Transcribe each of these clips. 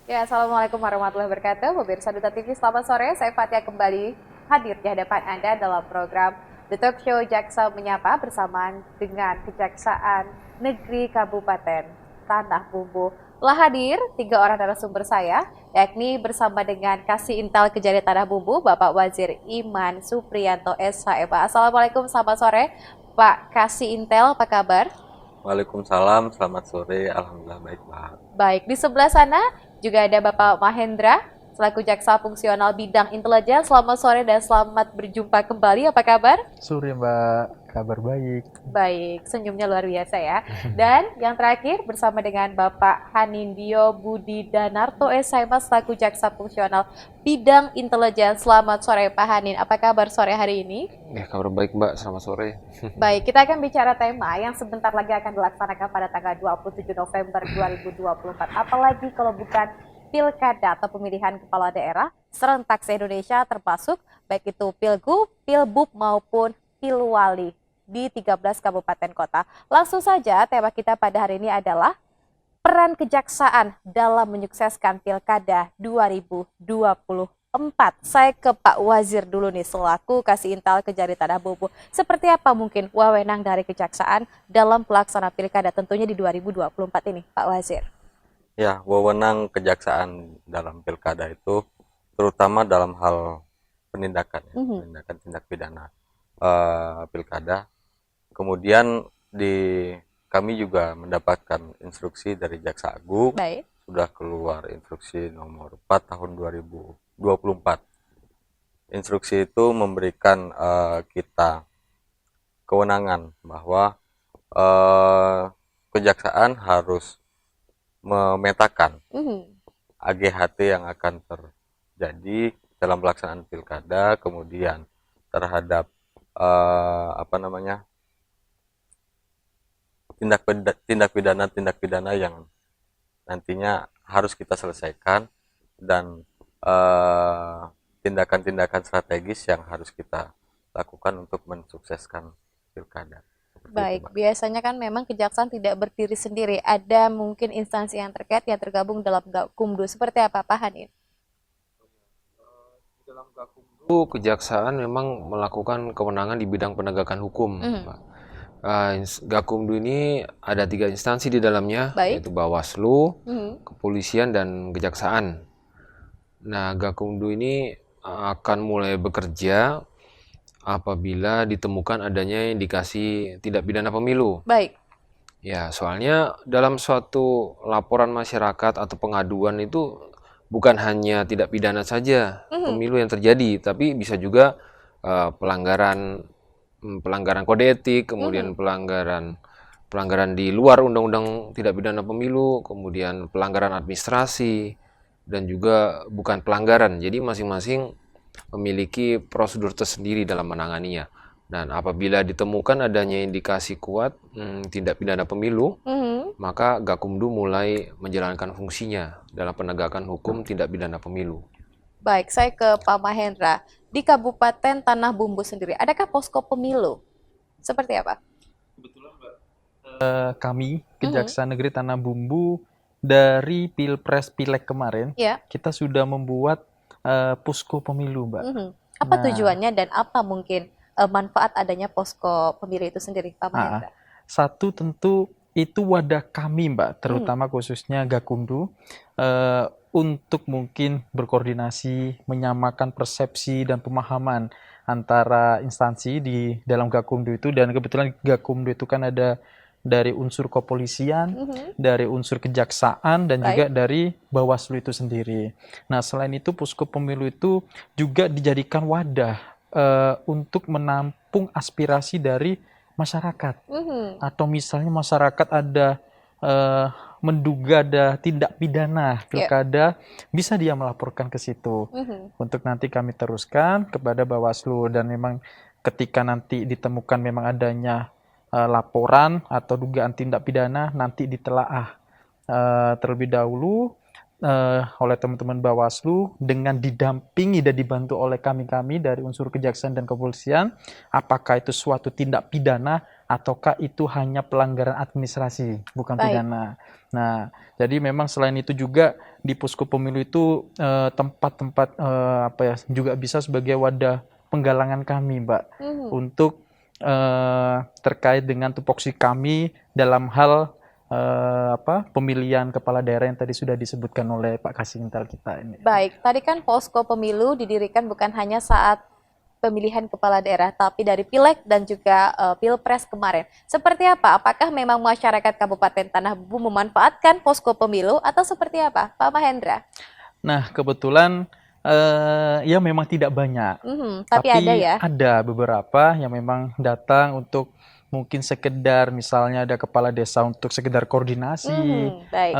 Ya, Assalamualaikum warahmatullahi wabarakatuh. Pemirsa Duta TV, selamat sore. Saya Fatia kembali hadir di hadapan Anda dalam program The Talk Show Jaksa Menyapa bersama dengan Kejaksaan Negeri Kabupaten Tanah Bumbu. Telah hadir 3 orang narasumber saya, yakni bersama dengan Kasih Intel Kejari Tanah Bumbu, Bapak Wazir Iman Supriyanto SHMA. Assalamualaikum, selamat sore. Pak Kasih Intel, apa kabar? Waalaikumsalam, selamat sore. Alhamdulillah baik, Pak. Baik, di sebelah sana juga ada Bapak Mahendra, selaku Jaksa Fungsional Bidang Intelijen. Selamat sore dan selamat berjumpa kembali. Apa kabar? Sore Mbak, kabar baik. Baik, senyumnya luar biasa ya. Dan yang terakhir bersama dengan Bapak Hanindyo Budi Danarto SHMA selaku Jaksa Fungsional Bidang Intelijen. Selamat sore Pak Hanin. Apa kabar sore hari ini? Ya, kabar baik Mbak, selamat sore. Baik, kita akan bicara tema yang sebentar lagi akan dilaksanakan pada tanggal 27 November 2024. Apalagi kalau bukan pilkada atau pemilihan kepala daerah serentak se-Indonesia termasuk baik itu pilgub, pilbub maupun pilwali di 13 kabupaten kota. Langsung saja tema kita pada hari ini adalah peran kejaksaan dalam menyukseskan pilkada 2024. Saya ke Pak Wazir dulu nih selaku Kasih Intel Kejari Tanah Bumbu. Seperti apa mungkin wewenang dari kejaksaan dalam pelaksanaan pilkada tentunya di 2024 ini, Pak Wazir? Ya, wewenang kejaksaan dalam pilkada itu terutama dalam hal penindakan, ya, penindakan tindak pidana pilkada. Kemudian kami juga mendapatkan instruksi dari Jaksa Agung. Baik. Sudah keluar instruksi nomor 4 tahun 2024. Instruksi itu memberikan kita kewenangan bahwa kejaksaan harus memetakan AGHT yang akan terjadi dalam pelaksanaan pilkada, kemudian terhadap tindak pidana yang nantinya harus kita selesaikan, dan tindakan-tindakan strategis yang harus kita lakukan untuk mensukseskan pilkada. Baik, biasanya kan memang kejaksaan tidak berdiri sendiri. Ada mungkin instansi yang terkait yang tergabung dalam Gakumdu. Seperti apa, Pak Hanin? Dalam Gakumdu, kejaksaan memang melakukan kewenangan di bidang penegakan hukum, Pak. Gakumdu ini ada 3 instansi di dalamnya, Baik. yaitu Bawaslu, Kepolisian, dan Kejaksaan. Nah, Gakumdu ini akan mulai bekerja apabila ditemukan adanya indikasi tindak pidana pemilu. Baik. Ya, soalnya dalam suatu laporan masyarakat atau pengaduan itu bukan hanya tindak pidana saja pemilu yang terjadi, tapi bisa juga pelanggaran kode etik, kemudian pelanggaran di luar undang-undang tindak pidana pemilu, kemudian pelanggaran administrasi, dan juga bukan pelanggaran. Jadi masing-masing memiliki prosedur tersendiri dalam menanganinya. Dan apabila ditemukan adanya indikasi kuat tindak pidana pemilu, maka Gakumdu mulai menjalankan fungsinya dalam penegakan hukum tindak pidana pemilu. Baik, saya ke Pak Mahendra. Di Kabupaten Tanah Bumbu sendiri, adakah posko pemilu? Seperti apa? Kebetulan Mbak, kami Kejaksaan Negeri Tanah Bumbu dari Pilpres Pileg kemarin, kita sudah membuat posko pemilu, Mbak. Apa tujuannya dan apa mungkin manfaat adanya posko pemilu itu sendiri, Pak Mahendra? Satu, tentu itu wadah kami, Mbak, terutama khususnya Gakumdu, untuk mungkin berkoordinasi, menyamakan persepsi dan pemahaman antara instansi di dalam Gakumdu itu. Dan kebetulan Gakumdu itu kan ada dari unsur kepolisian, dari unsur kejaksaan, dan juga dari Bawaslu itu sendiri. Nah, selain itu posko pemilu itu juga dijadikan wadah untuk menampung aspirasi dari masyarakat. Atau misalnya masyarakat ada menduga ada tindak pidana pilkada, bisa dia melaporkan ke situ. Untuk nanti kami teruskan kepada Bawaslu, dan memang ketika nanti ditemukan memang adanya laporan atau dugaan tindak pidana, nanti ditelaah terlebih dahulu oleh teman-teman Bawaslu dengan didampingi dan dibantu oleh kami dari unsur kejaksaan dan kepolisian, apakah itu suatu tindak pidana ataukah itu hanya pelanggaran administrasi, bukan Baik. pidana. Nah, jadi memang selain itu juga di posko pemilu itu tempat-tempat apa ya juga bisa sebagai wadah penggalangan kami, Mbak, untuk terkait dengan tupoksi kami dalam hal pemilihan kepala daerah yang tadi sudah disebutkan oleh Pak Kasihtal kita ini. Baik, tadi kan posko pemilu didirikan bukan hanya saat pemilihan kepala daerah, tapi dari Pileg dan juga Pilpres kemarin. Seperti apa? Apakah memang masyarakat Kabupaten Tanah Bumbu memanfaatkan posko pemilu atau seperti apa, Pak Mahendra? Nah, kebetulan ya memang tidak banyak, Tapi ada ya? ada beberapa yang memang datang untuk mungkin sekedar misalnya ada kepala desa untuk sekedar koordinasi, Baik.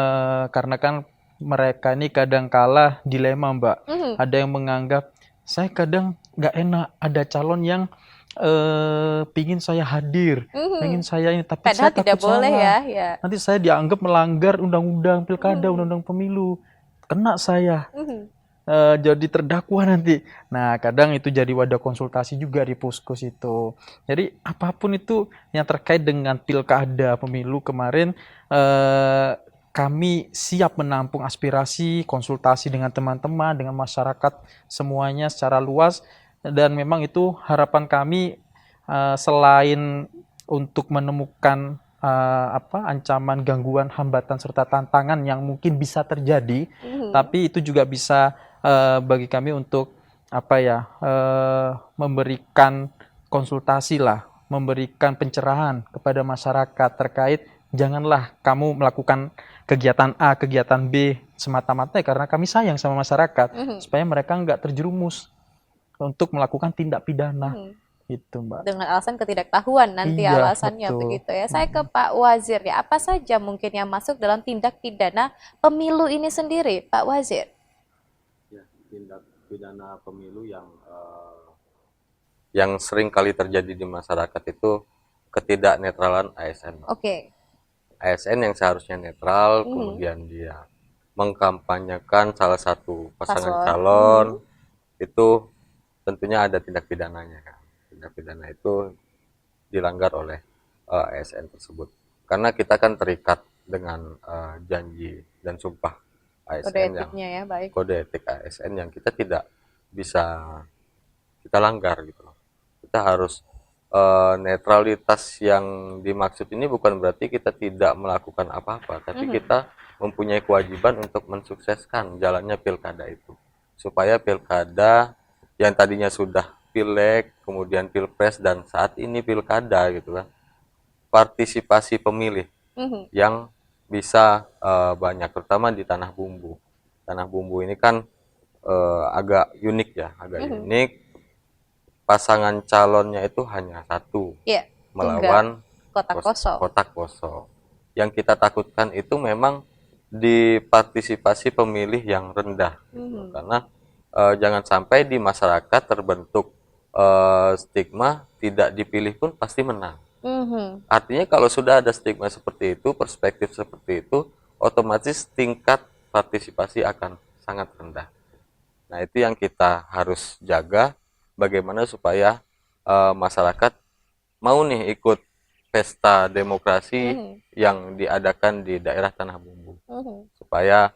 karena kan mereka ini kadang kala dilema, Mbak. Ada yang menganggap saya kadang nggak enak ada calon yang pingin saya hadir, pingin saya ini, tapi Padahal saya tidak takut boleh salah. ya. Nanti saya dianggap melanggar undang-undang pilkada, undang-undang pemilu, kena saya. Jadi terdakwa nanti. Nah, kadang itu jadi wadah konsultasi juga di Puskes itu. Jadi apapun itu yang terkait dengan pilkada pemilu kemarin, kami siap menampung aspirasi, konsultasi dengan teman-teman, dengan masyarakat semuanya secara luas. Dan memang itu harapan kami selain untuk menemukan ancaman, gangguan, hambatan serta tantangan yang mungkin bisa terjadi, tapi itu juga bisa bagi kami untuk memberikan konsultasi lah, memberikan pencerahan kepada masyarakat terkait janganlah kamu melakukan kegiatan A, kegiatan B semata-mata karena kami sayang sama masyarakat supaya mereka nggak terjerumus untuk melakukan tindak pidana. Itu, Mbak. Dengan alasan ketidaktahuan nanti Iya, alasannya betul. begitu ya. Saya ke Pak Wazir ya. Apa saja mungkin yang masuk dalam tindak pidana pemilu ini sendiri, Pak Wazir? Ya, tindak pidana pemilu yang sering kali terjadi di masyarakat itu ketidaknetralan ASN. Oke. ASN yang seharusnya netral, kemudian dia mengkampanyekan salah satu pasangan calon, itu tentunya ada tindak pidananya kan. Tindak pidana itu dilanggar oleh ASN tersebut. Karena kita kan terikat dengan janji dan sumpah Kode ASN etiknya ya, baik. kode etik ASN yang kita tidak bisa kita langgar gitu loh. Kita harus netralitas yang dimaksud ini bukan berarti kita tidak melakukan apa-apa, tapi kita mempunyai kewajiban untuk mensukseskan jalannya pilkada itu. Supaya pilkada yang tadinya sudah Pileg, kemudian Pilpres, dan saat ini pilkada gitu kan, partisipasi pemilih yang bisa banyak, terutama di Tanah Bumbu. Tanah Bumbu ini kan agak unik ya, agak unik. Pasangan calonnya itu hanya satu, melawan kotak kosong. Yang kita takutkan itu memang di partisipasi pemilih yang rendah, gitu. Karena jangan sampai di masyarakat terbentuk stigma tidak dipilih pun pasti menang. Artinya kalau sudah ada stigma seperti itu, perspektif seperti itu, otomatis tingkat partisipasi akan sangat rendah. Nah, itu yang kita harus jaga, bagaimana supaya masyarakat mau nih ikut pesta demokrasi yang diadakan di daerah Tanah Bumbu, supaya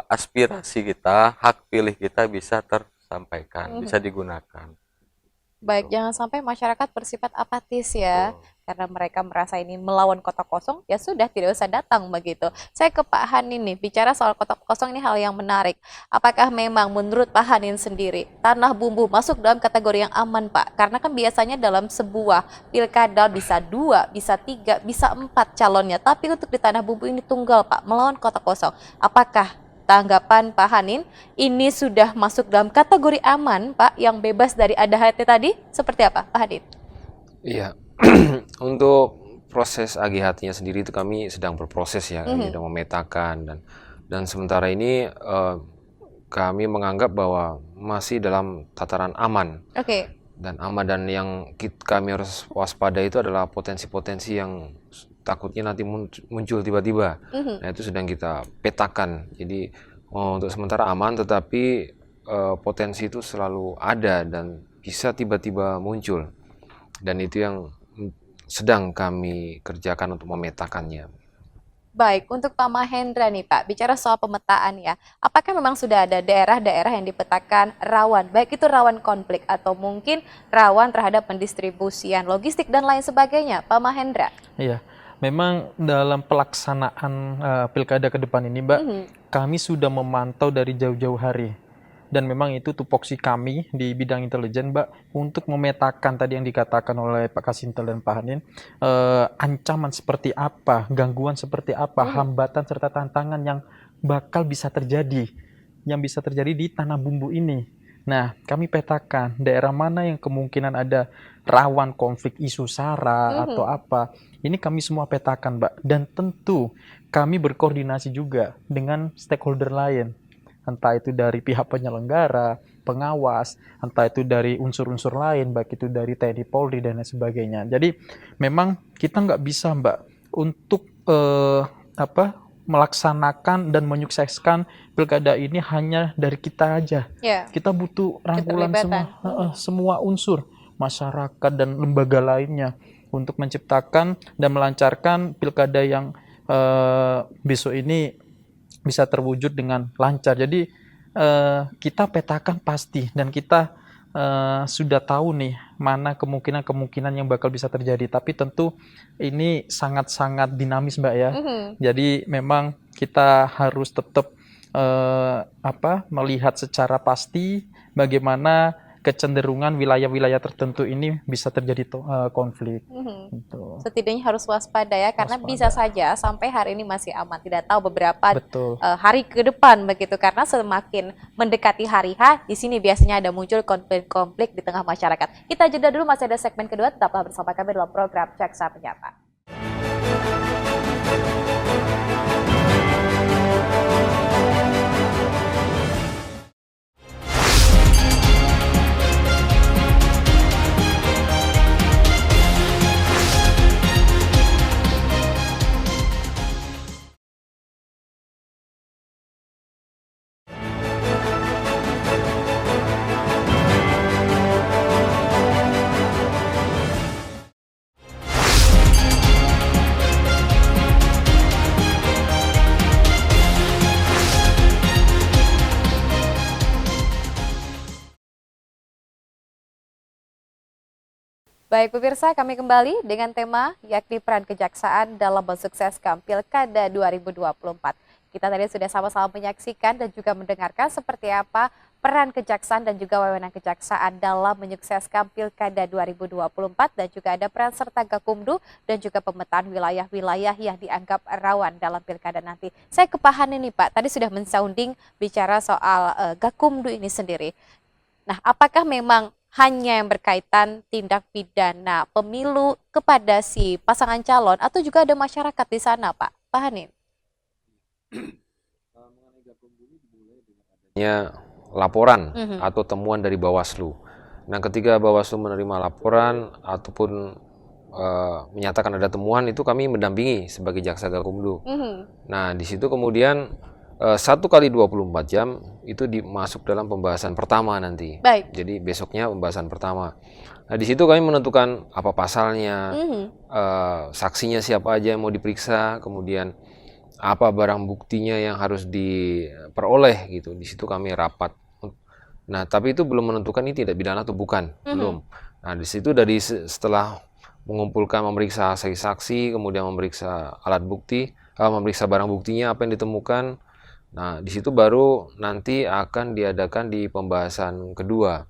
aspirasi kita, hak pilih kita bisa tersampaikan, bisa digunakan. Baik, jangan sampai masyarakat bersifat apatis ya, karena mereka merasa ini melawan kotak kosong, ya sudah tidak usah datang begitu. Saya ke Pak Hanin nih, bicara soal kotak kosong ini hal yang menarik. Apakah memang menurut Pak Hanin sendiri, Tanah Bumbu masuk dalam kategori yang aman, Pak? Karena kan biasanya dalam sebuah pilkada bisa 2, bisa 3, bisa 4 calonnya, tapi untuk di Tanah Bumbu ini tunggal, Pak, melawan kotak kosong. Apakah tanggapan Pak Hanin, ini sudah masuk dalam kategori aman, Pak, yang bebas dari ADHT tadi? Seperti apa, Pak Hanin? Iya, untuk proses AGHT-nya sendiri itu kami sedang berproses ya, kami sedang memetakan dan sementara ini kami menganggap bahwa masih dalam tataran aman. Oke. Dan aman, dan yang kami harus waspada itu adalah potensi-potensi yang takutnya nanti muncul tiba-tiba. Nah, itu sedang kita petakan. Jadi untuk sementara aman, tetapi potensi itu selalu ada dan bisa tiba-tiba muncul. Dan itu yang sedang kami kerjakan untuk memetakannya. Baik, untuk Pak Mahendra nih Pak, bicara soal pemetaan ya, apakah memang sudah ada daerah-daerah yang dipetakan rawan, baik itu rawan konflik atau mungkin rawan terhadap pendistribusian logistik dan lain sebagainya, Pak Mahendra? Iya, memang dalam pelaksanaan pilkada ke depan ini, Mbak, kami sudah memantau dari jauh-jauh hari. Dan memang itu tupoksi kami di bidang intelijen, Mbak, untuk memetakan tadi yang dikatakan oleh Pak Kasintel dan Pak Hanin, ancaman seperti apa, gangguan seperti apa, hambatan serta tantangan yang bakal bisa terjadi, di tanah bumbu ini. Nah, kami petakan daerah mana yang kemungkinan ada rawan konflik isu SARA atau apa. Ini kami semua petakan, Mbak. Dan tentu kami berkoordinasi juga dengan stakeholder lain. Entah itu dari pihak penyelenggara, pengawas, entah itu dari unsur-unsur lain, baik itu dari TNI, Polri, dan lain sebagainya. Jadi memang kita nggak bisa, Mbak, untuk melaksanakan dan menyukseskan pilkada ini hanya dari kita aja. Ya, Kita butuh rangkulan keterlibatan. semua unsur, masyarakat dan lembaga lainnya untuk menciptakan dan melancarkan pilkada yang besok ini bisa terwujud dengan lancar. Jadi kita petakan pasti dan kita sudah tahu nih mana kemungkinan yang bakal bisa terjadi. Tapi tentu ini sangat-sangat dinamis, Mbak ya. Jadi memang kita harus tetap melihat secara pasti bagaimana kecenderungan wilayah-wilayah tertentu ini bisa terjadi konflik. Gitu. Setidaknya harus waspada ya, karena Waspada. bisa saja sampai hari ini masih aman. Tidak tahu beberapa Betul. hari ke depan begitu, karena semakin mendekati hari H, di sini biasanya ada muncul konflik-konflik di tengah masyarakat. Kita jeda dulu, masih ada segmen kedua, tetaplah bersama kami dalam program Jaksa Menyapa. Baik pemirsa, kami kembali dengan tema yakni peran kejaksaan dalam mensukseskan Pilkada 2024. Kita tadi sudah sama-sama menyaksikan dan juga mendengarkan seperti apa peran kejaksaan dan juga wewenang kejaksaan dalam menyukseskan Pilkada 2024, dan juga ada peran serta Gakumdu dan juga pemetaan wilayah-wilayah yang dianggap rawan dalam Pilkada nanti. Saya ke Pak Hanin nih Pak, tadi sudah mensounding bicara soal Gakumdu ini sendiri. Nah, apakah memang hanya yang berkaitan tindak pidana pemilu kepada si pasangan calon atau juga ada masyarakat di sana, Pak? Pak Hanin? Laporan atau temuan dari Bawaslu. Nah, ketika Bawaslu menerima laporan ataupun menyatakan ada temuan, itu kami mendampingi sebagai jaksa Gakumdu. Nah, di situ kemudian 1 kali 24 jam itu dimasuk dalam pembahasan pertama nanti. Baik. Jadi besoknya pembahasan pertama. Nah, di situ kami menentukan apa pasalnya, saksinya siapa aja yang mau diperiksa, kemudian apa barang buktinya yang harus diperoleh gitu. Di situ kami rapat. Nah, tapi itu belum menentukan ini tidak pidana atau bukan, belum. Nah, di situ setelah mengumpulkan, memeriksa saksi-saksi, kemudian memeriksa alat bukti, memeriksa barang buktinya apa yang ditemukan. Nah, di situ baru nanti akan diadakan di pembahasan kedua.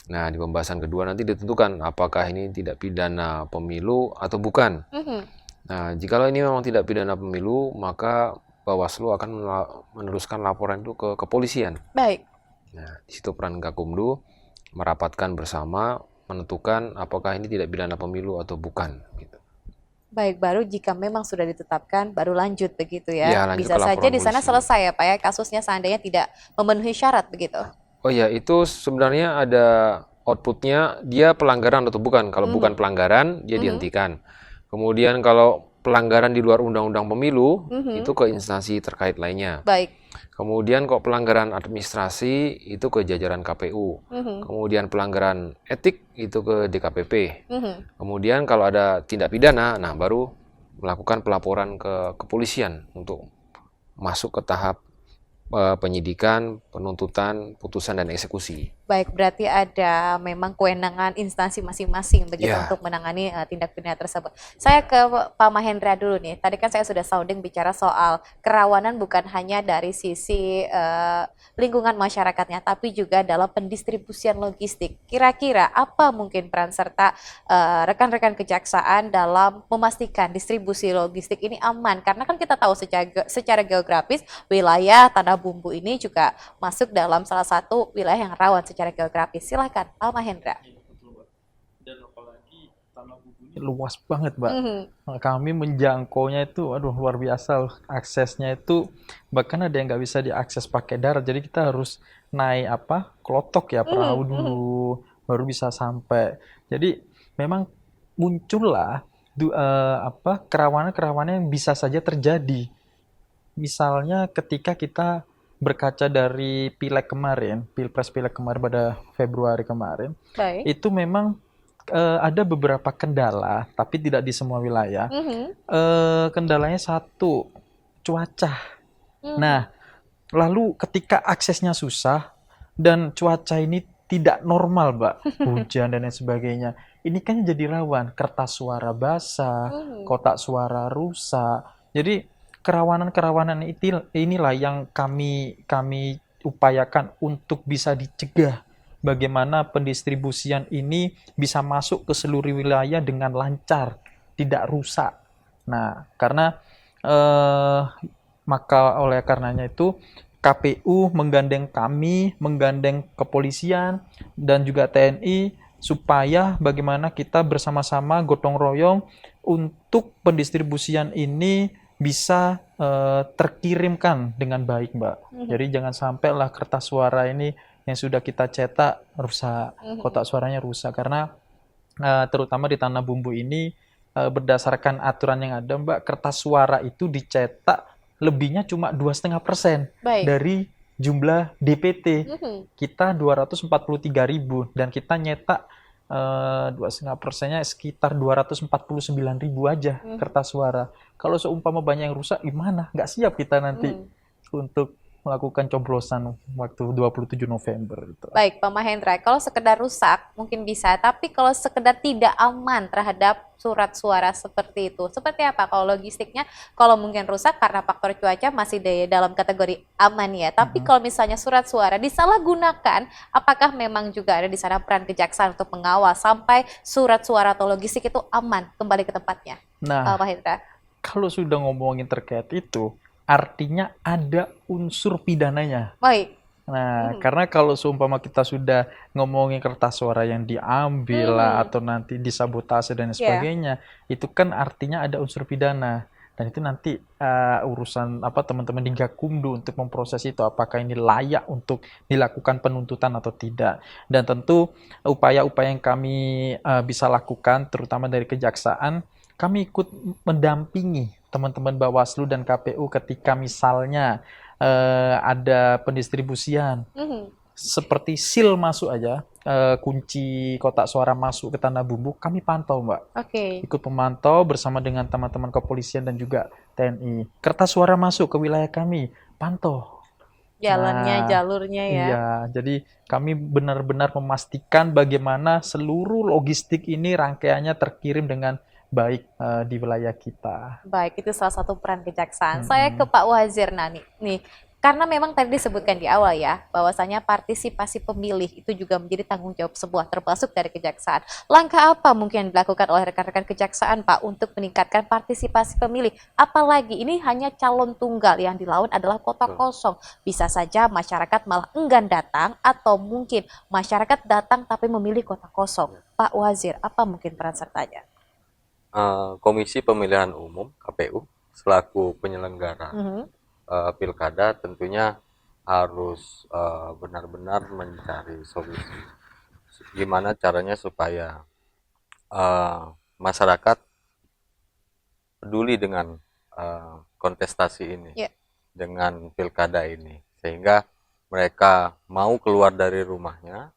Nah, di pembahasan kedua nanti ditentukan apakah ini tidak pidana pemilu atau bukan. Nah, jikalau ini memang tidak pidana pemilu, maka Bawaslu akan meneruskan laporan itu ke kepolisian. Baik. Nah, di situ peran Gakumdu merapatkan bersama, menentukan apakah ini tidak pidana pemilu atau bukan. Gitu. Baik, baru jika memang sudah ditetapkan, baru lanjut begitu ya. Ya, lanjut Bisa ke saja laporan di sana polisi. selesai ya Pak ya, kasusnya seandainya tidak memenuhi syarat begitu. Oh ya, itu sebenarnya ada outputnya, dia pelanggaran atau bukan. Kalau bukan pelanggaran, dia dihentikan. Kemudian kalau pelanggaran di luar undang-undang pemilu Mhm. itu ke instansi terkait lainnya. Baik. Kemudian kok pelanggaran administrasi itu ke jajaran KPU. Mhm. Kemudian pelanggaran etik itu ke DKPP. Mhm. Kemudian kalau ada tindak pidana, nah baru melakukan pelaporan ke kepolisian untuk masuk ke tahap penyidikan, penuntutan, putusan, dan eksekusi. Baik, berarti ada memang kewenangan instansi masing-masing begitu Ya, untuk menangani tindak pidana tersebut. Saya ke Pak Mahendra dulu nih. Tadi kan saya sudah sounding bicara soal kerawanan bukan hanya dari sisi lingkungan masyarakatnya, tapi juga dalam pendistribusian logistik. Kira-kira apa mungkin peran serta rekan-rekan kejaksaan dalam memastikan distribusi logistik ini aman? Karena kan kita tahu secara geografis wilayah Tanah Bumbu ini juga masuk dalam salah satu wilayah yang rawan secara geografis. Silakan, Pak Mahendra. Dan apalagi Tanah Bumbu ini luas banget, Mbak. Mhm. Kami menjangkaunya itu, aduh luar biasa. Aksesnya itu bahkan ada yang nggak bisa diakses pakai darat. Jadi kita harus naik klotok ya, perahu dulu, baru bisa sampai. Jadi memang muncullah kerawanan-kerawanan yang bisa saja terjadi. Misalnya ketika kita berkaca dari Pilpres Pileg kemarin pada Februari kemarin, Baik. itu memang ada beberapa kendala, tapi tidak di semua wilayah. Mhm. Kendalanya satu, cuaca. Mhm. Nah, lalu ketika aksesnya susah dan cuaca ini tidak normal, Mbak, hujan dan lain sebagainya, ini kan jadi rawan kertas suara basah, Mhm. kotak suara rusak. Jadi kerawanan-kerawanan inilah yang kami upayakan untuk bisa dicegah. Bagaimana pendistribusian ini bisa masuk ke seluruh wilayah dengan lancar, tidak rusak. Nah, karena maka oleh karenanya itu KPU menggandeng kami, menggandeng kepolisian dan juga TNI supaya bagaimana kita bersama-sama gotong royong untuk pendistribusian ini bisa terkirimkan dengan baik, Mbak. Jadi jangan sampailah kertas suara ini yang sudah kita cetak rusak, kotak suaranya rusak, karena terutama di Tanah Bumbu ini berdasarkan aturan yang ada, Mbak, kertas suara itu dicetak lebihnya cuma 2,5% Baik. dari jumlah DPT. Mhm. Kita 243.000 dan kita nyetak 2,5%-nya sekitar 249.000 aja kertas suara. Kalau seumpama banyak yang rusak gimana? Nggak siap kita nanti untuk melakukan coblosan waktu 27 November itu. Baik, Pak Mahendra, kalau sekedar rusak mungkin bisa, tapi kalau sekedar tidak aman terhadap surat suara seperti itu, seperti apa? Kalau logistiknya, kalau mungkin rusak karena faktor cuaca masih dalam kategori aman ya, tapi kalau misalnya surat suara disalahgunakan, apakah memang juga ada di sana peran kejaksaan untuk mengawal sampai surat suara atau logistik itu aman kembali ke tempatnya? Nah, Pak Mahendra. kalau sudah ngomongin terkait itu, artinya ada unsur pidananya. Baik. Nah, karena kalau seumpama kita sudah ngomongin kertas suara yang diambil lah atau nanti disabotase dan sebagainya, itu kan artinya ada unsur pidana. Dan itu nanti urusan teman-teman di Gakumdu untuk memproses itu, apakah ini layak untuk dilakukan penuntutan atau tidak. Dan tentu upaya-upaya yang kami bisa lakukan, terutama dari kejaksaan, kami ikut mendampingi teman-teman Bawaslu dan KPU ketika misalnya ada pendistribusian seperti seal masuk aja, kunci kotak suara masuk ke Tanah Bumbu, kami pantau, Mbak. Oke. Ikut memantau bersama dengan teman-teman kepolisian dan juga TNI. Kertas suara masuk ke wilayah kami, pantau. Jalannya, Nah, jalurnya ya. iya, jadi kami benar-benar memastikan bagaimana seluruh logistik ini rangkaiannya terkirim dengan baik di wilayah kita. Baik, itu salah satu peran kejaksaan. Saya ke Pak Wazir nih, karena memang tadi disebutkan di awal ya, bahwasanya partisipasi pemilih itu juga menjadi tanggung jawab sebuah termasuk dari kejaksaan. Langkah apa mungkin yang dilakukan oleh rekan-rekan kejaksaan, Pak, untuk meningkatkan partisipasi pemilih? Apalagi ini hanya calon tunggal, yang dilawan adalah kota kosong. Bisa saja masyarakat malah enggan datang, atau mungkin masyarakat datang tapi memilih kota kosong. Pak Wazir, apa mungkin peran sertanya? Komisi Pemilihan Umum KPU selaku penyelenggara pilkada tentunya harus benar-benar mencari solusi gimana caranya supaya masyarakat peduli dengan kontestasi ini, Ya. dengan pilkada ini, sehingga mereka mau keluar dari rumahnya,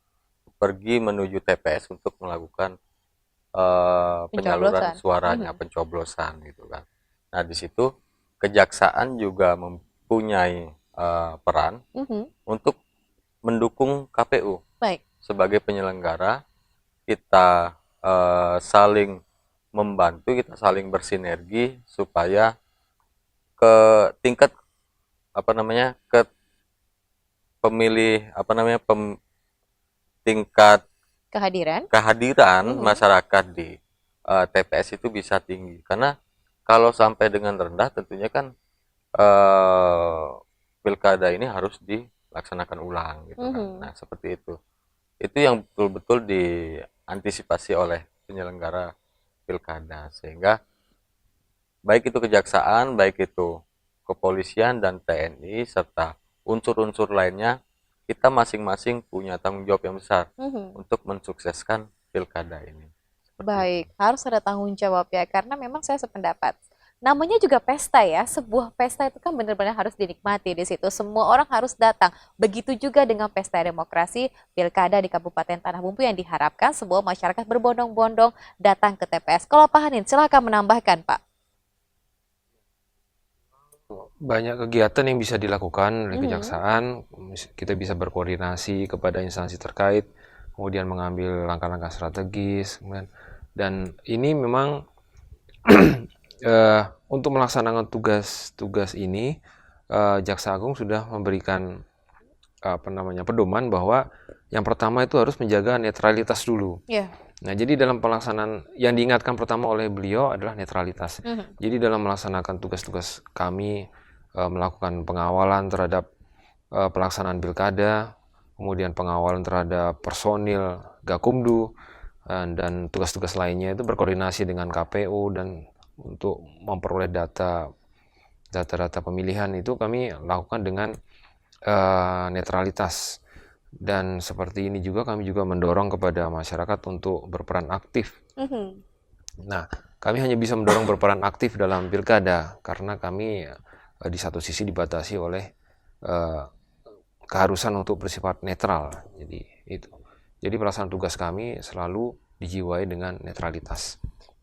pergi menuju TPS untuk melakukan penyaluran Pencoblosan. suaranya, pencoblosan gitu kan. Nah, di situ kejaksaan juga mempunyai peran untuk mendukung KPU Baik. sebagai penyelenggara. Kita saling membantu, kita saling bersinergi supaya ke tingkat ke pemilih tingkat kehadiran masyarakat di TPS itu bisa tinggi. Karena kalau sampai dengan rendah, tentunya kan pilkada ini harus dilaksanakan ulang gitu kan. Nah, seperti itu. Itu yang betul-betul diantisipasi oleh penyelenggara pilkada, sehingga baik itu kejaksaan, baik itu kepolisian dan TNI serta unsur-unsur lainnya, kita masing-masing punya tanggung jawab yang besar untuk mensukseskan pilkada ini. Baik, harus ada tanggung jawab ya, karena memang saya sependapat. Namanya juga pesta ya, sebuah pesta itu kan benar-benar harus dinikmati di situ. Semua orang harus datang. Begitu juga dengan pesta demokrasi pilkada di Kabupaten Tanah Bumbu yang diharapkan semua masyarakat berbondong-bondong datang ke TPS. Kalau Pak Hanin, silakan menambahkan Pak. Banyak kegiatan yang bisa dilakukan oleh kejaksaan. Kita bisa berkoordinasi kepada instansi terkait, kemudian mengambil langkah-langkah strategis, dan ini memang untuk melaksanakan tugas-tugas ini, Jaksa Agung sudah memberikan pedoman bahwa yang pertama itu harus menjaga netralitas dulu. Yeah. Nah, jadi dalam pelaksanaan yang diingatkan pertama oleh beliau adalah netralitas. Jadi dalam melaksanakan tugas-tugas kami, melakukan pengawalan terhadap pelaksanaan pilkada, kemudian pengawalan terhadap personil Gakumdu, dan tugas-tugas lainnya itu berkoordinasi dengan KPU, dan untuk memperoleh data pemilihan itu kami lakukan dengan netralitas. Dan seperti ini juga kami juga mendorong kepada masyarakat untuk berperan aktif. Nah, kami hanya bisa mendorong berperan aktif dalam pilkada karena kami di satu sisi dibatasi oleh keharusan untuk bersifat netral. Jadi pelaksanaan tugas kami selalu dijiwai dengan netralitas.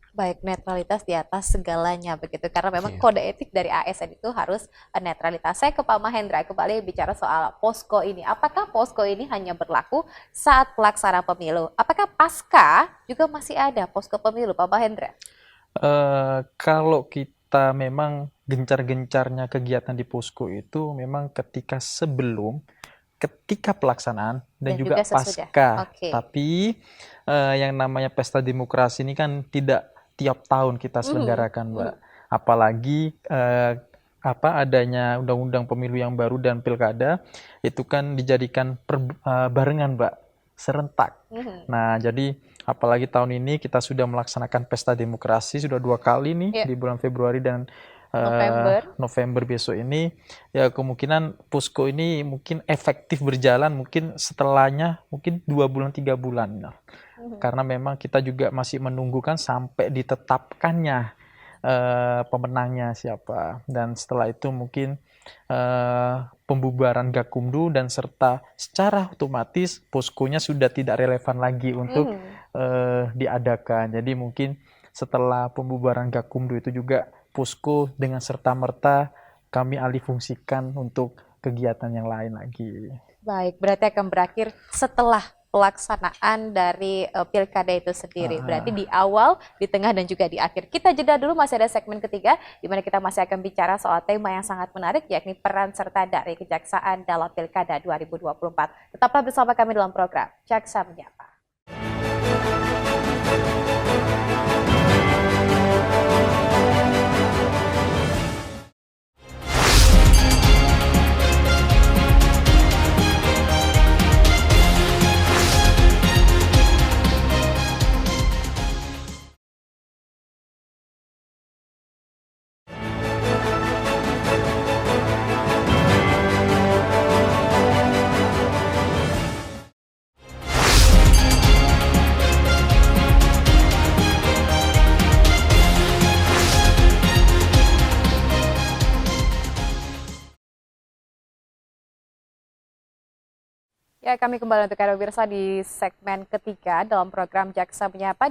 Baik, netralitas di atas segalanya begitu, karena memang kode etik dari ASN itu harus netralitas. Saya ke Pak Mahendra kembali bicara soal posko ini. Apakah posko ini hanya berlaku saat pelaksanaan pemilu? Apakah pasca juga masih ada posko pemilu, Pak Mahendra? Kalau kita memang gencar-gencarnya kegiatan di posko itu memang ketika pelaksanaan dan juga pasca. Tapi yang namanya pesta demokrasi ini kan tidak tiap tahun kita selenggarakan, Mbak. Apalagi adanya undang-undang pemilu yang baru dan pilkada itu kan dijadikan barengan, Mbak, serentak. Nah, jadi apalagi tahun ini kita sudah melaksanakan pesta demokrasi sudah 2 kali nih di bulan Februari dan November besok ini, ya kemungkinan posko ini mungkin efektif berjalan mungkin setelahnya mungkin 2 bulan 3 bulan. Karena memang kita juga masih menunggukan sampai ditetapkannya pemenangnya siapa, dan setelah itu mungkin pembubaran Gakumdu dan serta secara otomatis poskonya sudah tidak relevan lagi untuk diadakan. Jadi mungkin setelah pembubaran Gakumdu itu juga posko dengan serta-merta kami alih fungsikan untuk kegiatan yang lain lagi. Baik, berarti akan berakhir setelah pelaksanaan dari pilkada itu sendiri. Berarti di awal, di tengah, dan juga di akhir. Kita jeda dulu, masih ada segmen ketiga, di mana kita masih akan bicara soal tema yang sangat menarik, yakni peran serta dari kejaksaan dalam pilkada 2024. Tetaplah bersama kami dalam program Jaksa Menyapa. Ya, kami kembali untuk Anda pemirsa di segmen ketiga dalam program Jaksa Menyapa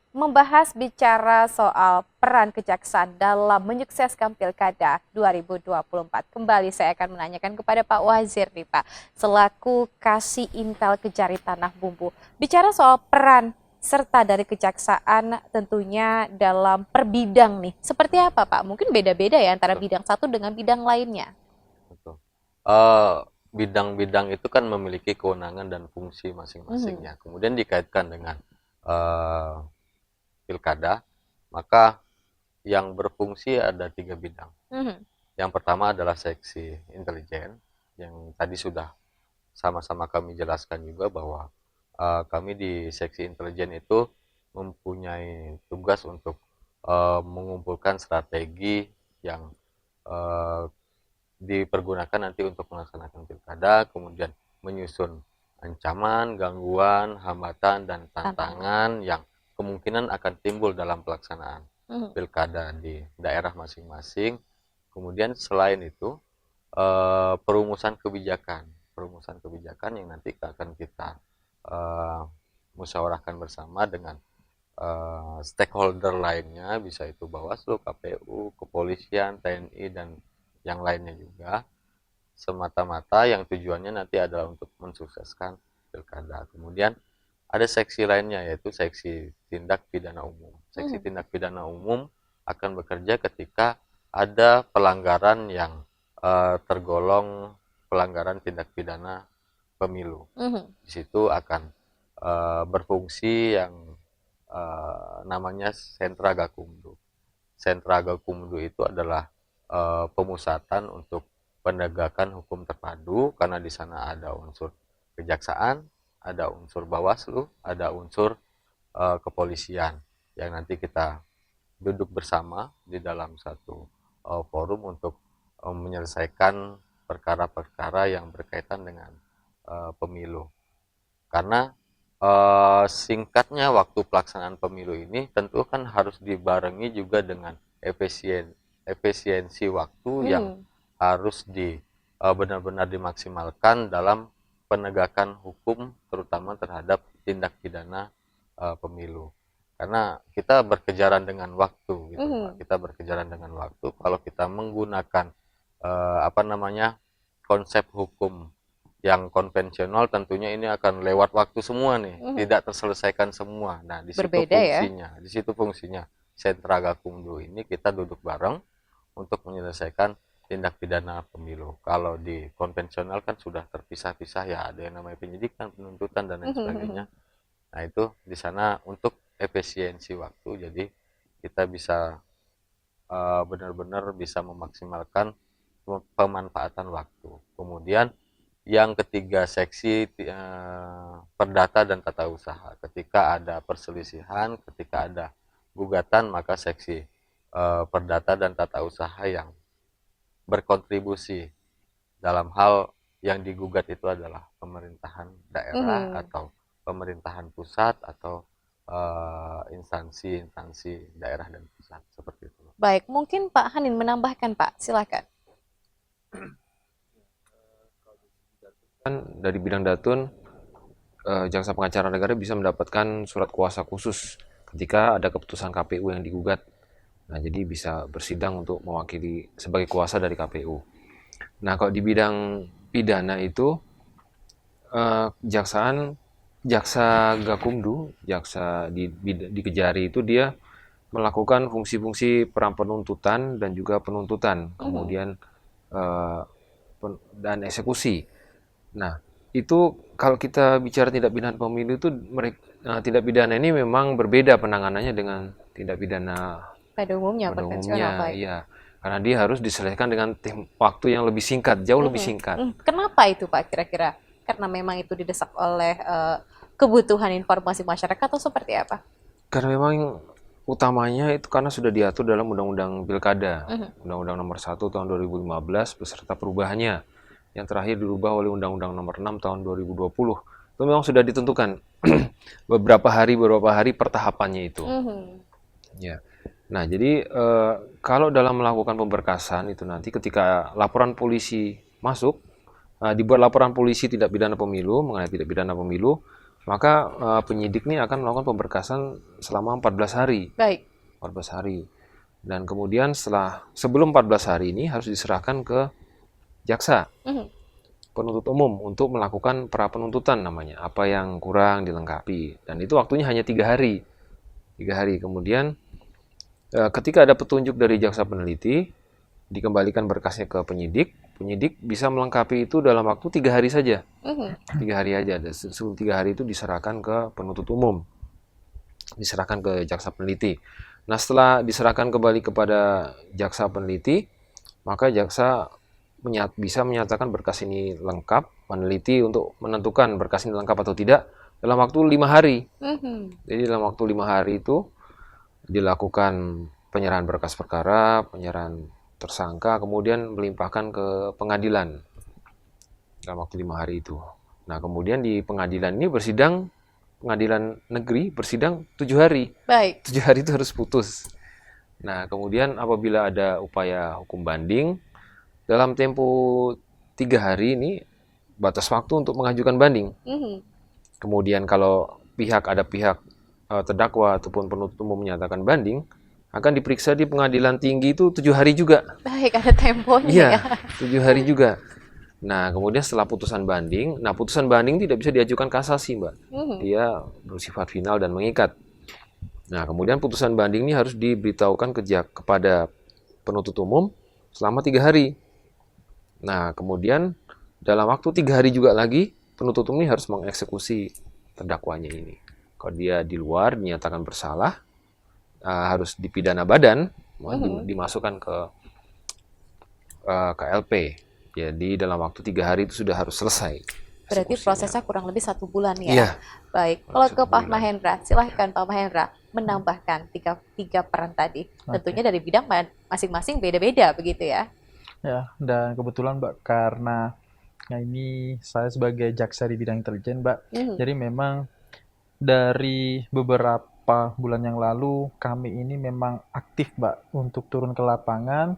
membahas bicara soal peran kejaksaan dalam menyukseskan Pilkada 2024. Kembali saya akan menanyakan kepada Pak Wazir nih Pak, selaku Kasih Intel Kejari Tanah Bumbu. Bicara soal peran serta dari kejaksaan tentunya dalam per bidang nih, seperti apa Pak? Mungkin beda-beda ya antara bidang satu dengan bidang lainnya. Betul. Bidang-bidang itu kan memiliki kewenangan dan fungsi masing-masingnya. Kemudian dikaitkan dengan pilkada, maka yang berfungsi ada 3 bidang. Yang pertama adalah seksi intelijen, yang tadi sudah sama-sama kami jelaskan juga bahwa kami di seksi intelijen itu mempunyai tugas untuk mengumpulkan strategi yang dipergunakan nanti untuk melaksanakan pilkada, kemudian menyusun ancaman, gangguan, hambatan, dan tantangan yang kemungkinan akan timbul dalam pelaksanaan pilkada di daerah masing-masing. Kemudian selain itu, perumusan kebijakan yang nanti akan kita musyawarahkan bersama dengan stakeholder lainnya, bisa itu Bawaslu, KPU, Kepolisian, TNI, dan yang lainnya juga, semata-mata yang tujuannya nanti adalah untuk mensukseskan pilkada. Kemudian ada seksi lainnya, yaitu seksi tindak pidana umum. Seksi tindak pidana umum akan bekerja ketika ada pelanggaran yang tergolong pelanggaran tindak pidana pemilu. Di situ akan berfungsi yang namanya Sentra Gakumdu. Sentra Gakumdu itu adalah pemusatan untuk penegakan hukum terpadu, karena di sana ada unsur kejaksaan, ada unsur Bawaslu, ada unsur kepolisian, yang nanti kita duduk bersama di dalam satu forum untuk menyelesaikan perkara-perkara yang berkaitan dengan pemilu. Karena singkatnya waktu pelaksanaan pemilu ini tentu kan harus dibarengi juga dengan efisiensi waktu yang harus benar-benar dimaksimalkan dalam penegakan hukum, terutama terhadap tindak pidana pemilu. Karena kita berkejaran dengan waktu, gitu, Pak. Kita berkejaran dengan waktu. Kalau kita menggunakan konsep hukum yang konvensional, tentunya ini akan lewat waktu semua nih, tidak terselesaikan semua. Nah, di situ fungsinya, di situ fungsinya Sentra Gakumdu ini kita duduk bareng untuk menyelesaikan tindak pidana pemilu. Kalau di konvensional kan sudah terpisah-pisah ya, ada yang namanya penyidikan, penuntutan, dan lain sebagainya. Nah, itu di sana untuk efisiensi waktu, jadi kita bisa benar-benar bisa memaksimalkan pemanfaatan waktu. Kemudian yang ketiga, seksi perdata dan tata usaha. Ketika ada perselisihan, ketika ada gugatan, maka seksi perdata dan tata usaha yang berkontribusi dalam hal yang digugat itu adalah pemerintahan daerah atau pemerintahan pusat atau instansi-instansi daerah dan pusat, seperti itu. Baik, mungkin Pak Hanin menambahkan Pak, silakan. Dari bidang datun, jaksa pengacara negara bisa mendapatkan surat kuasa khusus ketika ada keputusan KPU yang digugat. Nah, jadi bisa bersidang untuk mewakili sebagai kuasa dari KPU. Nah, kalau di bidang pidana itu, jaksa Gakumdu, jaksa di Kejari itu dia melakukan fungsi-fungsi peran penuntutan dan juga penuntutan, kemudian dan eksekusi. Nah, itu kalau kita bicara tindak pidana pemilu itu tindak pidana ini memang berbeda penanganannya dengan tindak pidana pada umumnya, iya. Karena dia harus diselesaikan dengan waktu yang lebih singkat, jauh lebih singkat. Kenapa itu Pak kira-kira? Karena memang itu didesak oleh kebutuhan informasi masyarakat atau seperti apa? Karena memang utamanya itu karena sudah diatur dalam Undang-Undang Pilkada, Undang-Undang Nomor 1 Tahun 2015 beserta perubahannya, yang terakhir dirubah oleh Undang-Undang Nomor 6 Tahun 2020. Itu memang sudah ditentukan beberapa hari pertahapannya itu. Ya. Nah, jadi kalau dalam melakukan pemberkasan itu nanti ketika laporan polisi masuk, dibuat laporan polisi tindak pidana pemilu mengenai tindak pidana pemilu, maka penyidik ini akan melakukan pemberkasan selama 14 hari. Baik. 14 hari. Dan kemudian sebelum 14 hari ini harus diserahkan ke jaksa penuntut umum untuk melakukan pra penuntutan namanya. Apa yang kurang dilengkapi. Dan itu waktunya hanya 3 hari. 3 hari. Kemudian ketika ada petunjuk dari jaksa peneliti, dikembalikan berkasnya ke penyidik. Penyidik bisa melengkapi itu dalam waktu 3 hari saja. 3 hari aja. Dan sebelum 3 hari itu diserahkan ke penuntut umum. Diserahkan ke jaksa peneliti. Nah, setelah diserahkan kembali kepada jaksa peneliti, maka jaksa bisa menyatakan berkas ini lengkap, meneliti untuk menentukan berkas ini lengkap atau tidak dalam waktu 5 hari. Jadi dalam waktu 5 hari itu dilakukan penyerahan berkas perkara, penyerahan tersangka, kemudian melimpahkan ke pengadilan dalam waktu 5 hari itu. Nah, kemudian di pengadilan ini pengadilan negeri bersidang 7 hari. Baik. 7 hari itu harus putus. Nah, kemudian apabila ada upaya hukum banding, dalam tempo 3 hari ini batas waktu untuk mengajukan banding. Kemudian kalau ada pihak terdakwa ataupun penuntut umum menyatakan banding, akan diperiksa di pengadilan tinggi itu 7 hari juga. Baik, ada temponya Iya, ya. 7 hari juga. Nah, kemudian setelah putusan banding, putusan banding tidak bisa diajukan kasasi, Mbak. Dia bersifat final dan mengikat. Nah, kemudian putusan banding ini harus diberitahukan kepada penuntut umum selama 3 hari. Nah, kemudian dalam waktu 3 hari juga lagi, penuntut umum ini harus mengeksekusi terdakwanya ini. Kalau dia di luar dinyatakan bersalah, harus dipidana badan, dimasukkan ke KLP. Jadi dalam waktu 3 hari itu sudah harus selesai. Berarti prosesnya kurang lebih 1 bulan ya? Iya. Baik, kalau ke Pak Mahendra, silahkan Pak Mahendra menambahkan tiga peran tadi. Tentunya dari bidang masing-masing beda-beda begitu ya? Ya, dan kebetulan Mbak, karena ini saya sebagai jaksa di bidang intelijen Mbak, jadi memang dari beberapa bulan yang lalu kami ini memang aktif Mbak untuk turun ke lapangan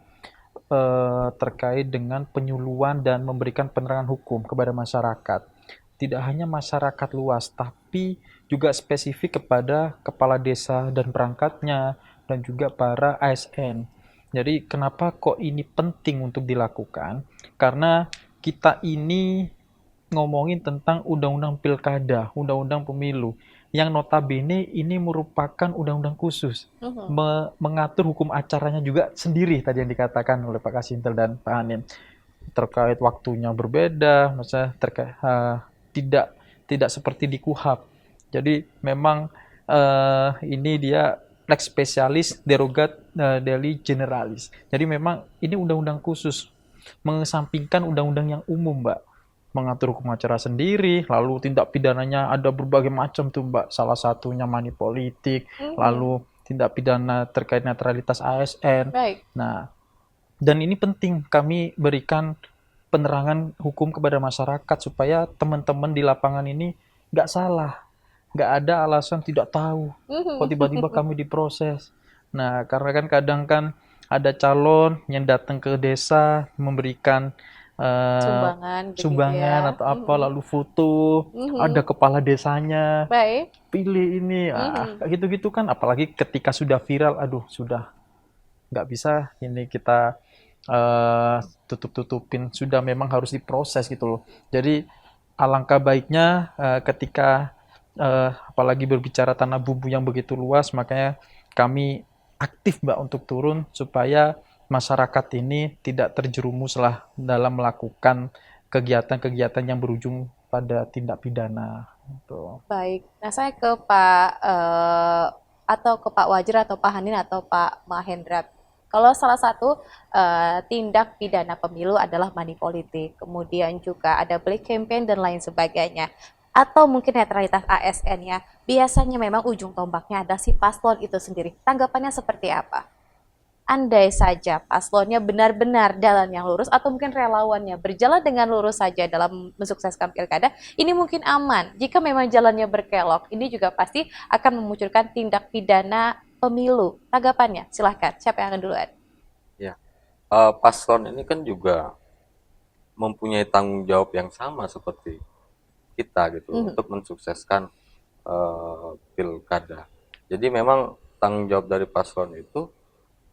terkait dengan penyuluhan dan memberikan penerangan hukum kepada masyarakat. Tidak hanya masyarakat luas, tapi juga spesifik kepada kepala desa dan perangkatnya, dan juga para ASN. Jadi kenapa kok ini penting untuk dilakukan? Karena kita ini ngomongin tentang undang-undang pilkada, undang-undang pemilu, yang notabene ini merupakan undang-undang khusus, mengatur hukum acaranya juga sendiri tadi yang dikatakan oleh Pak Kasintel dan Pak Hanin, terkait waktunya berbeda, maksudnya tidak seperti di KUHP. Jadi memang ini dia lex specialis derogat deli generalis. Jadi memang ini undang-undang khusus, mengesampingkan undang-undang yang umum Mbak, mengatur hukum acara sendiri, lalu tindak pidananya ada berbagai macam tuh Mbak, salah satunya money politik, lalu tindak pidana terkait netralitas ASN. Baik. Nah, dan ini penting kami berikan penerangan hukum kepada masyarakat supaya teman-teman di lapangan ini nggak salah, nggak ada alasan tidak tahu kok tiba-tiba kami diproses. Nah, karena kan kadang kan ada calon yang datang ke desa memberikan sumbangan ya. atau apa, lalu foto, ada kepala desanya, Baik. pilih ini, gitu-gitu kan, apalagi ketika sudah viral, aduh sudah nggak bisa ini kita tutup-tutupin, sudah memang harus diproses gitu loh. Jadi alangkah baiknya ketika apalagi berbicara tanah bumbu yang begitu luas, makanya kami aktif Mbak untuk turun supaya masyarakat ini tidak terjerumus lah dalam melakukan kegiatan-kegiatan yang berujung pada tindak pidana. Gitu. Baik, nah saya ke Pak atau ke Pak Wajra atau Pak Hanin atau Pak Mahendra. Kalau salah satu tindak pidana pemilu adalah money politik, kemudian juga ada black campaign dan lain sebagainya, atau mungkin netralitas ASN ya, biasanya memang ujung tombaknya adalah si paslon itu sendiri. Tanggapannya seperti apa? Andai saja paslonnya benar-benar jalan yang lurus atau mungkin relawannya berjalan dengan lurus saja dalam mensukseskan pilkada, ini mungkin aman. Jika memang jalannya berkelok, ini juga pasti akan memunculkan tindak pidana pemilu. Tanggapannya, silahkan. Siapa yang akan duluan? Ya, paslon ini kan juga mempunyai tanggung jawab yang sama seperti kita gitu untuk mensukseskan pilkada. Jadi memang tanggung jawab dari paslon itu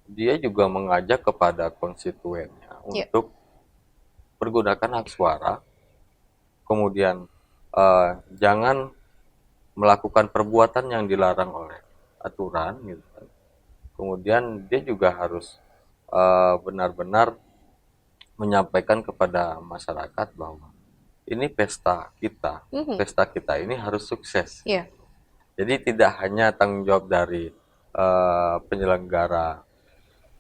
dia juga mengajak kepada konstituennya Iya. untuk pergunakan hak suara, kemudian jangan melakukan perbuatan yang dilarang oleh aturan gitu kan. Kemudian dia juga harus benar-benar menyampaikan kepada masyarakat bahwa ini pesta kita ini harus sukses. Iya. Jadi tidak hanya tanggung jawab dari penyelenggara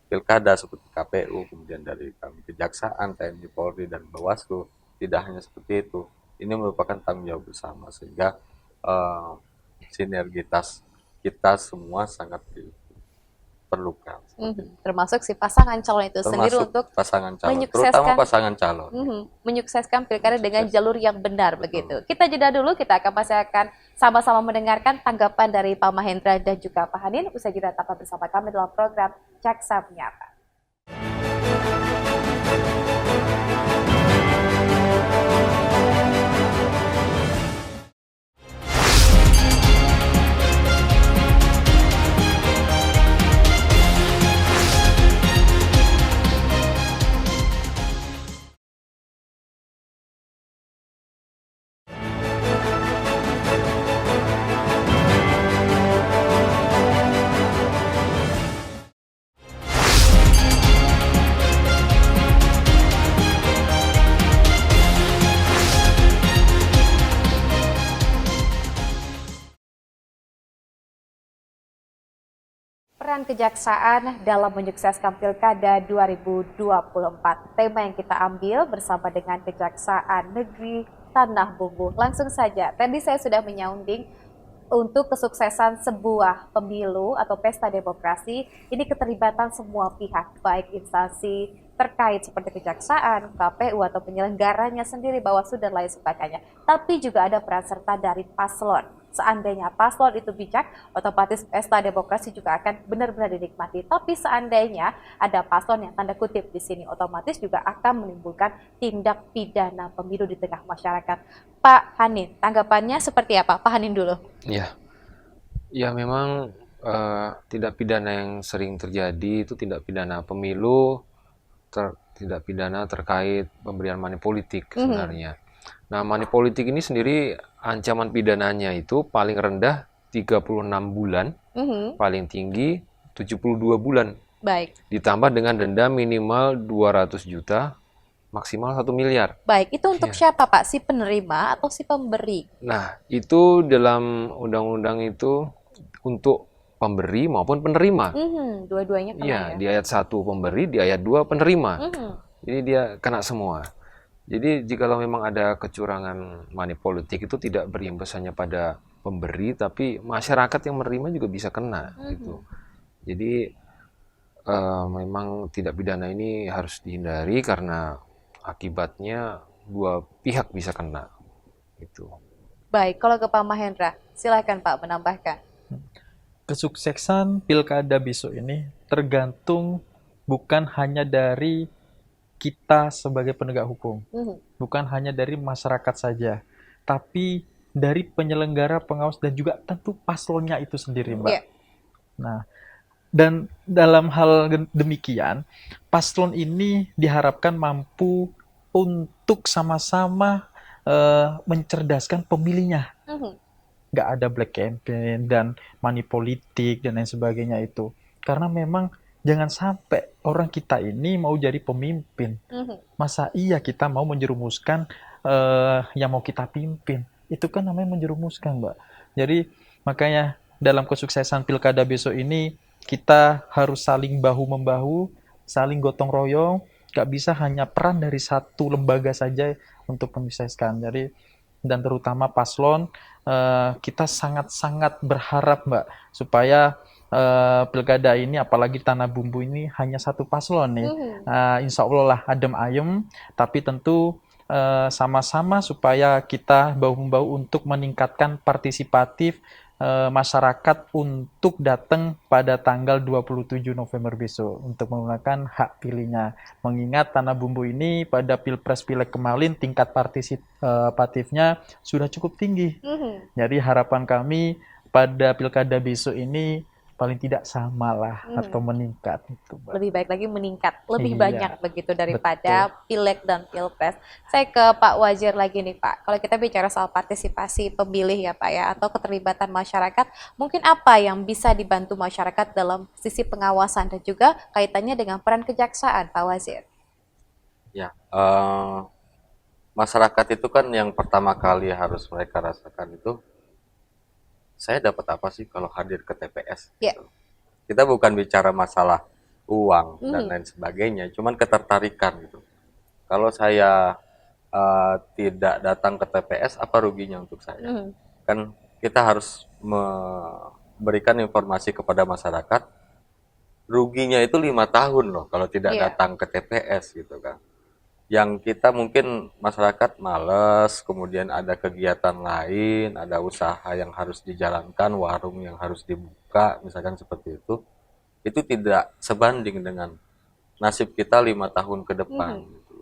pilkada seperti KPU, kemudian dari kami Kejaksaan, TNI, Polri, dan Bawaslu, tidak hanya seperti itu. Ini merupakan tanggung jawab bersama sehingga eh, sinergitas kita semua sangat diperlukan. Termasuk si pasangan calon itu sendiri Termasuk untuk pasangan calon, terutama menyukseskan pasangan calon. menyukseskan pilkada dengan Sukses. jalur yang benar begitu. Kita jeda dulu, kita masih akan sama-sama mendengarkan tanggapan dari Pak Mahendra dan juga Pak Hanin. Usai jeda tetap bersama kami dalam program Jaksa Menyapa. Peran kejaksaan dalam menyukseskan Pilkada 2024. Tema yang kita ambil bersama dengan Kejaksaan Negeri Tanah Bumbu. Langsung saja, tadi saya sudah menyaunding untuk kesuksesan sebuah pemilu atau pesta demokrasi, ini keterlibatan semua pihak, baik instansi terkait seperti kejaksaan, KPU atau penyelenggaranya sendiri, Bawaslu dan lain sebagainya. Tapi juga ada peran serta dari paslon. Seandainya paslon itu bijak, otomatis pesta demokrasi juga akan benar-benar dinikmati. Tapi seandainya ada paslon yang tanda kutip di sini, otomatis juga akan menimbulkan tindak pidana pemilu di tengah masyarakat. Pak Hanin, tanggapannya seperti apa? Pak Hanin dulu. Ya memang tindak pidana yang sering terjadi itu tindak pidana pemilu, tindak pidana terkait pemberian money politik sebenarnya. Nah, money politik ini sendiri ancaman pidananya itu paling rendah 36 bulan, paling tinggi 72 bulan. Baik. Ditambah dengan denda minimal 200 juta, maksimal 1 miliar. Baik, itu untuk siapa Pak? Si penerima atau si pemberi? Nah, itu dalam undang-undang itu untuk pemberi maupun penerima. Dua-duanya kena Iya, ya? di ayat 1 pemberi, di ayat 2 penerima. Jadi dia kena semua. Jadi jikalau memang ada kecurangan money politik itu tidak berimbas hanya pada pemberi, tapi masyarakat yang menerima juga bisa kena gitu. Jadi memang tindak pidana ini harus dihindari karena akibatnya dua pihak bisa kena gitu. Baik, kalau ke Pak Mahendra, silakan Pak menambahkan. Kesuksesan pilkada besok ini tergantung bukan hanya dari kita sebagai penegak hukum, bukan hanya dari masyarakat saja, tapi dari penyelenggara, pengawas, dan juga tentu paslonnya itu sendiri, Mbak. Iya. Nah, dan dalam hal demikian, paslon ini diharapkan mampu untuk sama-sama mencerdaskan pemilihnya. Nggak ada black campaign dan money politik dan lain sebagainya itu. Karena memang jangan sampai orang kita ini mau jadi pemimpin. Masa iya kita mau menjerumuskan yang mau kita pimpin? Itu kan namanya menjerumuskan, Mbak. Jadi makanya dalam kesuksesan pilkada besok ini kita harus saling bahu-membahu, saling gotong royong. Nggak bisa hanya peran dari satu lembaga saja untuk menyukseskan. Jadi dan terutama paslon, kita sangat-sangat berharap, Mbak, supaya pilkada ini, apalagi Tanah Bumbu ini hanya satu paslon nih. Insya Allah lah adem ayem, tapi tentu sama-sama supaya kita bahu-membahu untuk meningkatkan partisipatif masyarakat untuk datang pada tanggal 27 November besok untuk menggunakan hak pilihnya. Mengingat Tanah Bumbu ini pada Pilpres Pileg kemarin tingkat partisipatifnya sudah cukup tinggi. Mhm. Jadi harapan kami pada pilkada besok ini paling tidak sama lah atau meningkat itu, Mbak. Lebih baik lagi meningkat, lebih Iya, banyak begitu daripada pileg dan pilpres. Saya ke Pak Wazir lagi nih Pak. Kalau kita bicara soal partisipasi pemilih ya Pak ya, atau keterlibatan masyarakat, mungkin apa yang bisa dibantu masyarakat dalam sisi pengawasan dan juga kaitannya dengan peran kejaksaan, Pak Wazir? Ya, masyarakat itu kan yang pertama kali harus mereka rasakan itu, saya dapat apa sih kalau hadir ke TPS? Ya. Gitu. Kita bukan bicara masalah uang dan Mhm. lain sebagainya, cuman ketertarikan gitu. Kalau saya tidak datang ke TPS, apa ruginya untuk saya? Mhm. Kan kita harus memberikan informasi kepada masyarakat, ruginya itu 5 tahun loh kalau tidak Iya. datang ke TPS gitu kan. Yang kita mungkin masyarakat males, kemudian ada kegiatan lain, ada usaha yang harus dijalankan, warung yang harus dibuka, misalkan seperti itu tidak sebanding dengan nasib kita 5 tahun ke depan. Mhm. Gitu.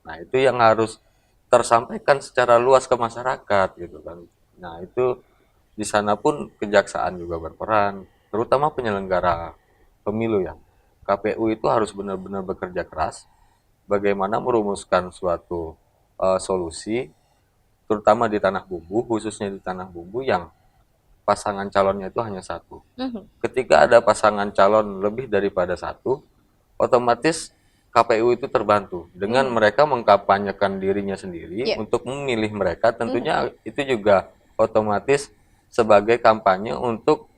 Nah itu yang harus tersampaikan secara luas ke masyarakat gitu kan. Nah itu di sana pun kejaksaan juga berperan, terutama penyelenggara pemilu ya. KPU itu harus benar-benar bekerja keras bagaimana merumuskan suatu solusi, terutama di Tanah Bumbu, khususnya di Tanah Bumbu yang pasangan calonnya itu hanya satu. Mhm. Ketika ada pasangan calon lebih daripada satu, otomatis KPU itu terbantu dengan mereka mengkampanyekan dirinya sendiri Iya. untuk memilih mereka. Tentunya itu juga otomatis sebagai kampanye untuk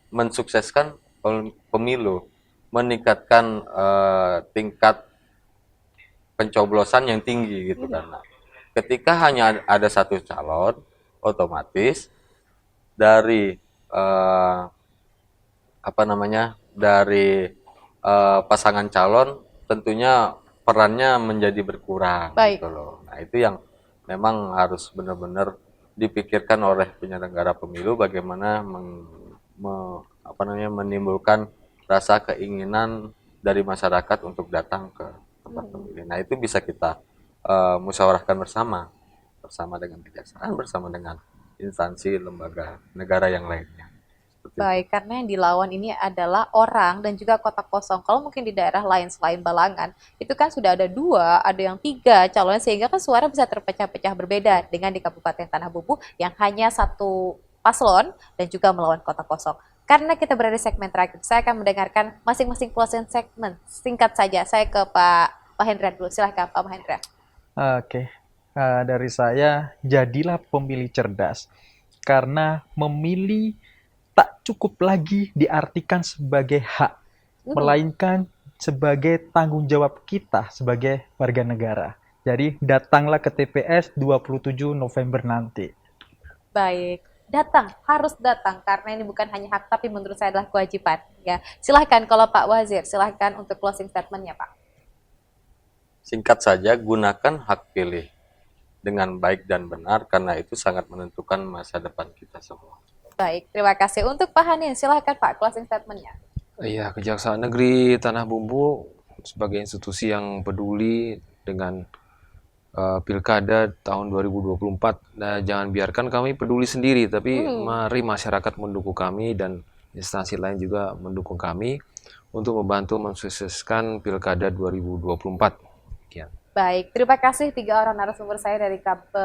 mensukseskan pemilu, meningkatkan tingkat pencoblosan yang tinggi gitu kan. Nah, ketika hanya ada satu calon, otomatis dari eh, dari pasangan calon tentunya perannya menjadi berkurang Baik. gitu loh. Nah itu yang memang harus benar-benar dipikirkan oleh penyelenggara pemilu bagaimana menimbulkan rasa keinginan dari masyarakat untuk datang ke tempat pemilih. Nah itu bisa kita musyawarahkan bersama dengan kejaksaan, bersama dengan instansi lembaga negara yang lainnya. Seperti itu. Baik, karena yang dilawan ini adalah orang dan juga kotak kosong. Kalau mungkin di daerah lain selain Balangan, itu kan sudah ada 2, ada yang 3 calon, sehingga kan suara bisa terpecah-pecah berbeda dengan di Kabupaten Tanah Bumbu yang hanya satu paslon dan juga melawan kotak kosong. Karena kita berada di segmen terakhir, saya akan mendengarkan masing-masing closing segmen. Singkat saja, saya ke Pak Hendra dulu. Silahkan Pak Mahendra. Oke, dari saya, jadilah pemilih cerdas. Karena memilih tak cukup lagi diartikan sebagai hak, melainkan sebagai tanggung jawab kita sebagai warga negara. Jadi datanglah ke TPS 27 November nanti. Baik, datang, harus datang karena ini bukan hanya hak tapi menurut saya adalah kewajiban. Ya, silahkan kalau Pak Wazir, silahkan untuk closing statementnya Pak. Singkat saja, gunakan hak pilih dengan baik dan benar karena itu sangat menentukan masa depan kita semua. Baik, terima kasih. Untuk Pak Hanin, silahkan Pak closing statementnya. Iya, Kejaksaan Negeri Tanah Bumbu sebagai institusi yang peduli dengan pilkada tahun 2024. Nah, jangan biarkan kami peduli sendiri, tapi mari masyarakat mendukung kami dan instansi lain juga mendukung kami untuk membantu mensukseskan pilkada 2024. Sekian. Baik, terima kasih 3 orang narasumber saya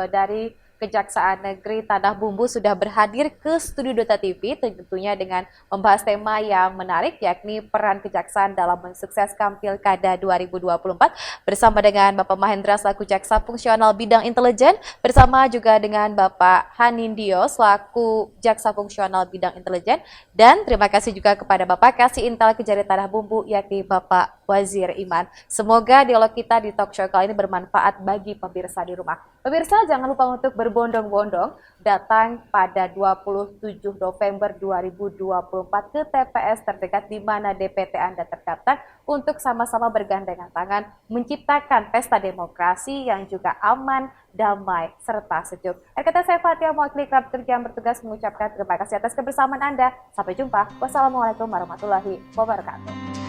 dari Kejaksaan Negeri Tanah Bumbu sudah berhadir ke Studio Dota TV tentunya dengan membahas tema yang menarik yakni peran kejaksaan dalam mensukseskan Pilkada 2024 bersama dengan Bapak Mahendra selaku Jaksa Fungsional Bidang Intelijen bersama juga dengan Bapak Hanindio selaku Jaksa Fungsional Bidang Intelijen dan terima kasih juga kepada Bapak Kasih Intel Kejari Tanah Bumbu yakni Bapak Wazir Iman. Semoga dialog kita di talk show kali ini bermanfaat bagi pemirsa di rumah. Pemirsa, jangan lupa untuk berbondong-bondong datang pada 27 November 2024 ke TPS terdekat di mana DPT Anda terdaftar untuk sama-sama bergandengan tangan menciptakan pesta demokrasi yang juga aman, damai, serta sejuk. Kata saya Fatia, mewakili kerap kerja yang bertugas mengucapkan terima kasih atas kebersamaan Anda. Sampai jumpa. Wassalamualaikum warahmatullahi wabarakatuh.